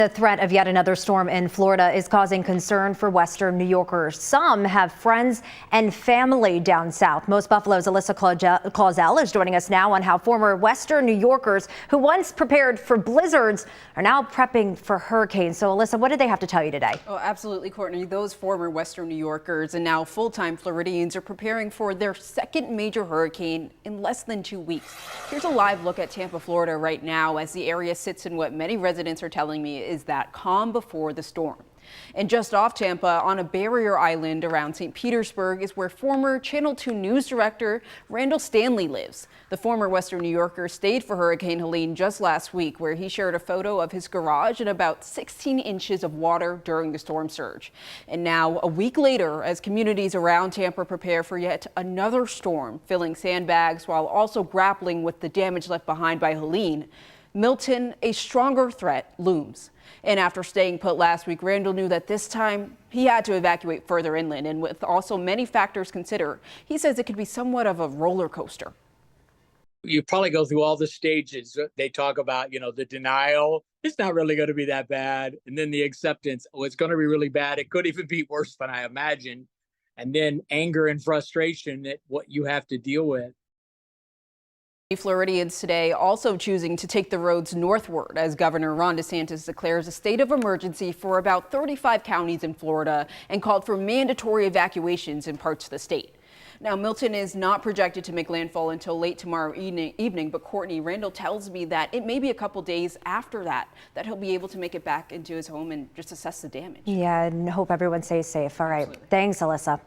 The threat of yet another storm in Florida is causing concern for Western New Yorkers. Some have friends and family down south. Most Buffalo's Alyssa Clausell is joining us now on how former Western New Yorkers who once prepared for blizzards are now prepping for hurricanes. So, Alyssa, what did they have to tell you today? Oh, absolutely, Courtney. Those former Western New Yorkers and now full-time Floridians are preparing for their second major hurricane in less than 2 weeks. Here's a live look at Tampa, Florida right now as the area sits in what many residents are telling me is that calm before the storm. And just off Tampa, on a barrier island around St. Petersburg, is where former Channel 2 news director Randall Stanley lives. The former Western New Yorker stayed for Hurricane Helene just last week, where he shared a photo of his garage in about 16 inches of water during the storm surge. And now, a week later, as communities around Tampa prepare for yet another storm, filling sandbags while also grappling with the damage left behind by Helene, Milton, a stronger threat looms. And after staying put last week, Randall knew that this time he had to evacuate further inland. And with also many factors considered, he says it could be somewhat of a roller coaster. You probably go through all the stages. They talk about, the denial. It's not really going to be that bad. And then the acceptance. Oh, it's going to be really bad. It could even be worse than I imagined. And then anger and frustration at what you have to deal with. Floridians today also choosing to take the roads northward as Governor Ron DeSantis declares a state of emergency for about 35 counties in Florida and called for mandatory evacuations in parts of the state. Now, Milton is not projected to make landfall until late tomorrow evening, but Courtney, Randall tells me that it may be a couple days after that he'll be able to make it back into his home and just assess the damage. Yeah, and hope everyone stays safe. All right. Absolutely. Thanks, Alyssa.